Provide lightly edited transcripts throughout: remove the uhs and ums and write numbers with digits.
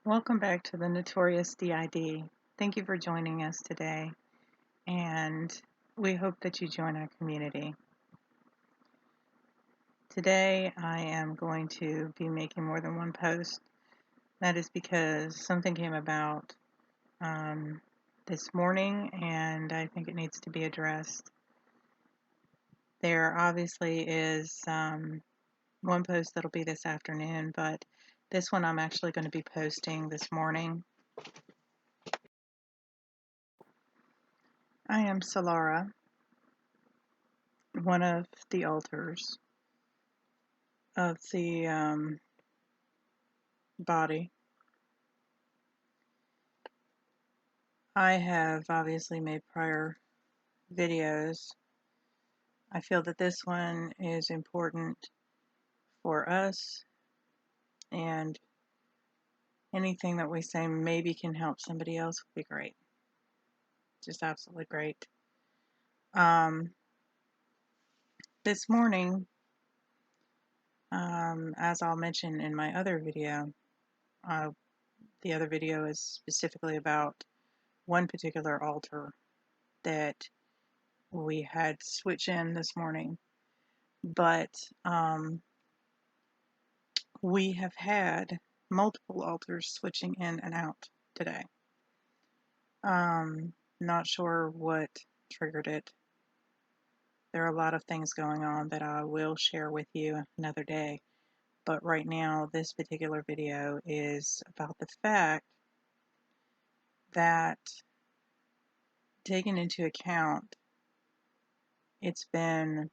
Welcome back to the Notorious D.I.D. Thank you for joining us today, and we hope that you join our community. Today, I am going to be making more than one post. That is because something came about this morning, and I think it needs to be addressed. There obviously is one post that'll be this afternoon, but this one I'm actually going to be posting this morning. I am Solara, one of the altars of the body. I have obviously made prior videos. I feel that this one is important for us, and anything that we say maybe can help somebody else would be great. Just absolutely great. This morning, as I'll mention in my other video, the other video is specifically about one particular altar that we had switch in this morning, but we have had multiple altars switching in and out today. Not sure what triggered it. There are a lot of things going on that I will share with you another day, but right now this particular video is about the fact that, taken into account, it's been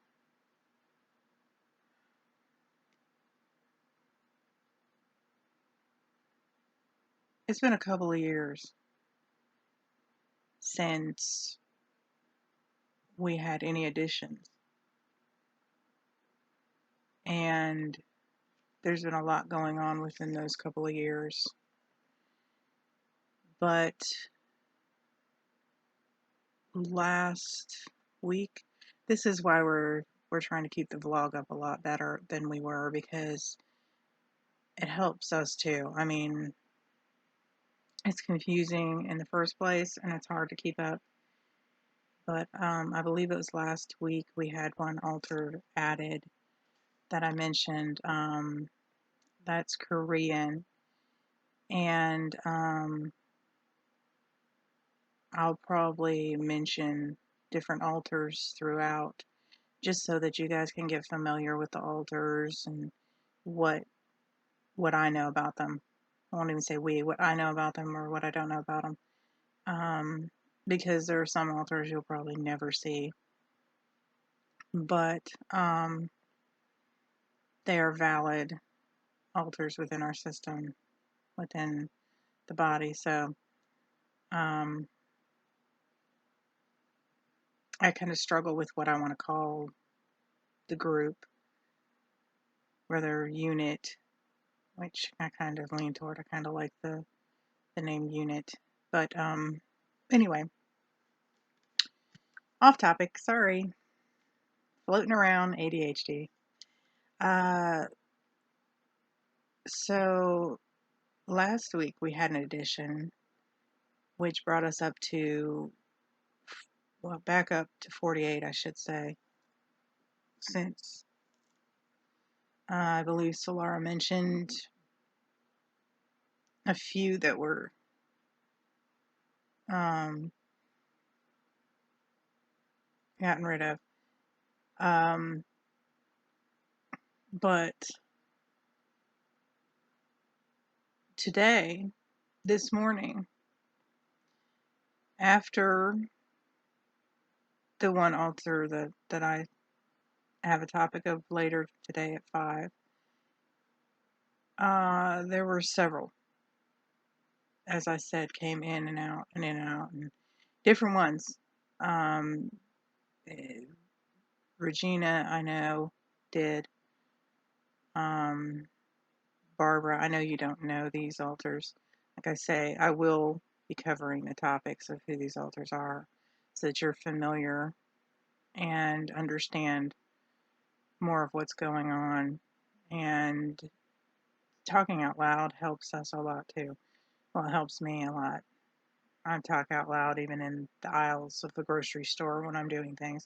a couple of years since we had any additions, and there's been a lot going on within those couple of years. But last week, this is why we're trying to keep the vlog up a lot better than we were, because it helps us too. I mean, it's confusing in the first place and it's hard to keep up. But I believe it was last week we had one altar added that I mentioned. That's Korean, and I'll probably mention different altars throughout, just so that you guys can get familiar with the altars and what I know about them. I won't even say what I know about them or what I don't know about them, because there are some altars you'll probably never see, but they are valid altars within our system, within the body. So I kind of struggle with what I want to call the group, whether unit, which I kind of lean toward. I kind of like the name unit. But anyway, off topic, sorry. Floating around, ADHD. So last week we had an addition, which brought us up to, well, back up to 48, I should say, since I believe Solara mentioned a few that were gotten rid of. But today, this morning, after the one altar that I have a topic of later today at 5, there were several, as I said, came in and out and in and out, and different ones. Regina, I know, did. Barbara, I know you don't know these altars. Like I say, I will be covering the topics of who these altars are, so that you're familiar and understand more of what's going on. And talking out loud helps us a lot too. Well, it helps me a lot. I talk out loud even in the aisles of the grocery store when I'm doing things.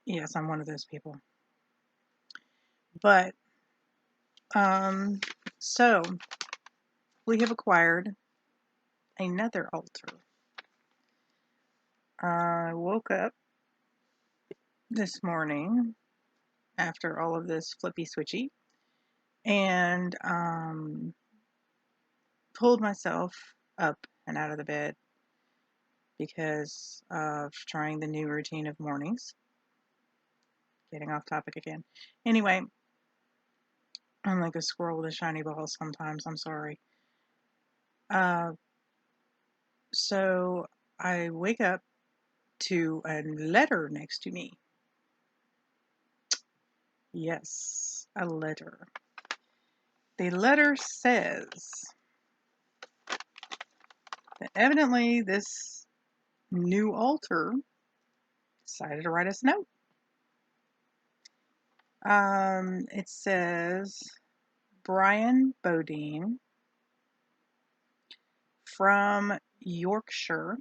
Yes, I'm one of those people. But, so we have acquired another altar. I woke up this morning after all of this flippy switchy and pulled myself up and out of the bed because of trying the new routine of mornings. Getting off topic again. Anyway, I'm like a squirrel with a shiny ball sometimes. I'm sorry. So I wake up to a letter next to me. Yes, a letter. The letter says that evidently this new altar decided to write us a note. It says, Brian Bodeane from Yorkshire.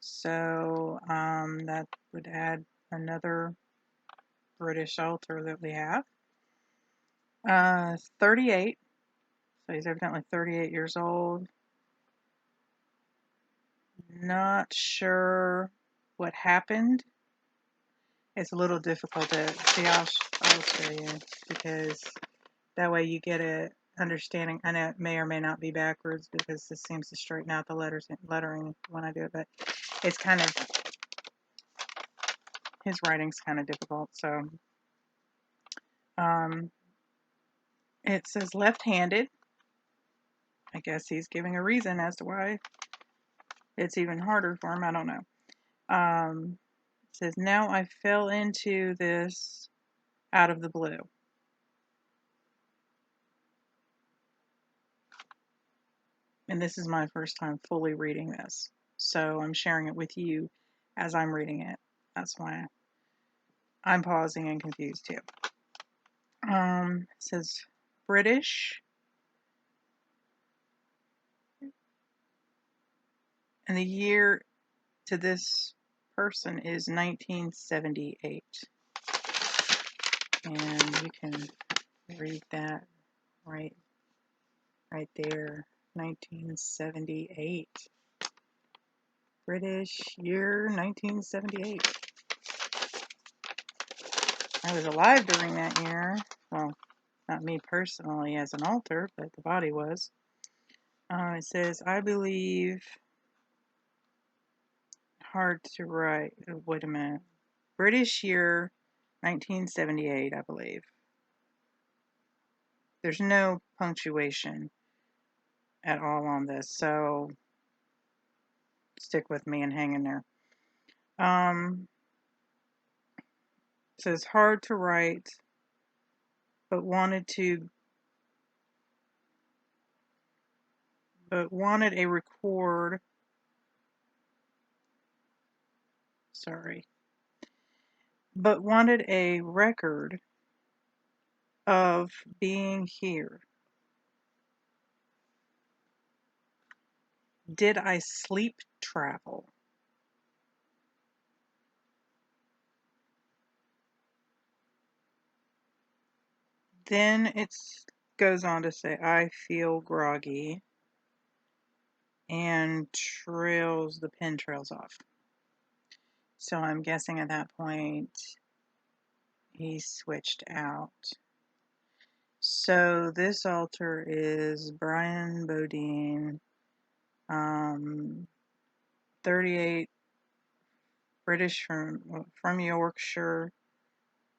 So that would add another British altar that we have. 38. So he's evidently 38 years old. Not sure what happened. It's a little difficult to see. I'll show you because that way you get a understanding. I know it may or may not be backwards because this seems to straighten out the lettering when I do it, but it's kind of, his writing's kind of difficult. So it says left-handed. I guess he's giving a reason as to why it's even harder for him. I don't know. It says, now I fell into this out of the blue. And this is my first time fully reading this. So I'm sharing it with you as I'm reading it. That's why I'm pausing and confused too. It says British. And the year to this person is 1978. And you can read that right there. 1978. British year 1978. I was alive during that year. Well, not me personally as an altar, but the body was. It says, I believe, hard to write. Oh, wait a minute. British year 1978, I believe. There's no punctuation at all on this, so stick with me and hang in there. It says hard to write, but wanted a record. Sorry. But wanted a record of being here. Did I sleep travel? Then it goes on to say, I feel groggy, and the pen trails off. So I'm guessing at that point he switched out. So this altar is Brian Bodeane, 38, British from Yorkshire,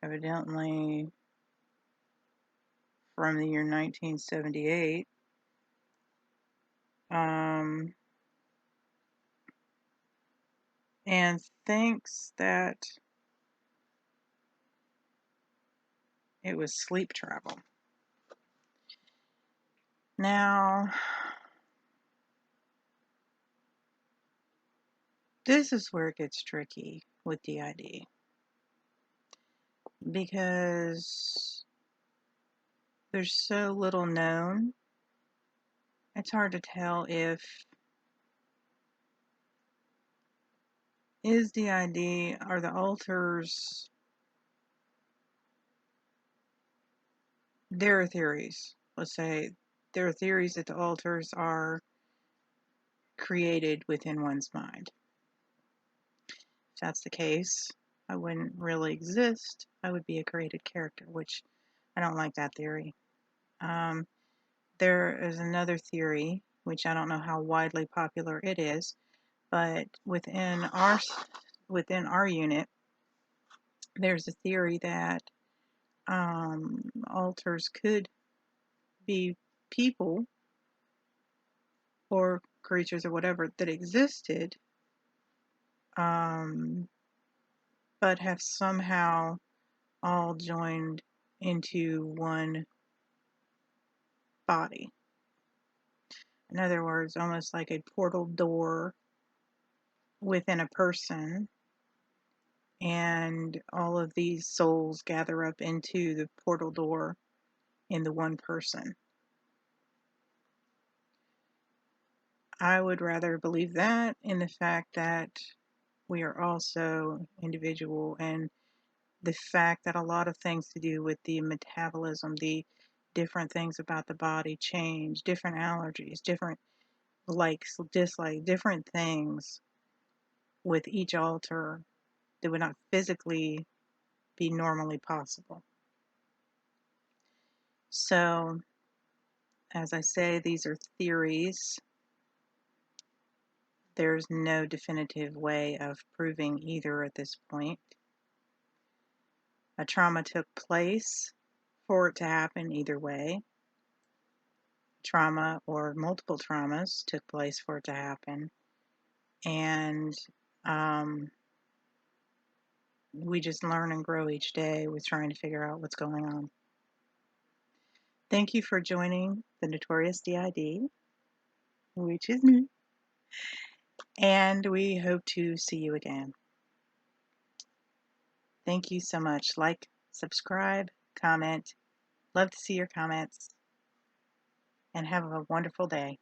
evidently from the year 1978. And thinks that it was sleep travel. Now, this is where it gets tricky with D.I.D. because there's so little known it's hard to tell if is D.I.D. are the alters. There are theories. Let's say there are theories that the alters are created within one's mind. If that's the case, I wouldn't really exist. I would be a created character, which I don't like that theory. There is another theory, which I don't know how widely popular it is, but within our unit, there's a theory that alters could be people or creatures or whatever that existed, but have somehow all joined into one body. In other words, almost like a portal door within a person, and all of these souls gather up into the portal door in the one person. I would rather believe that in the fact that we are also individual, and the fact that a lot of things to do with the metabolism, the different things about the body change, different allergies, different likes, dislikes, different things with each alter that would not physically be normally possible. So, as I say, these are theories. There's no definitive way of proving either at this point. A trauma took place for it to happen either way. Trauma or multiple traumas took place for it to happen. And we just learn and grow each day with trying to figure out what's going on. Thank you for joining the Notorious D.I.D, which is me. And we hope to see you again. Thank you so much. Like, subscribe, comment. Love to see your comments. And have a wonderful day.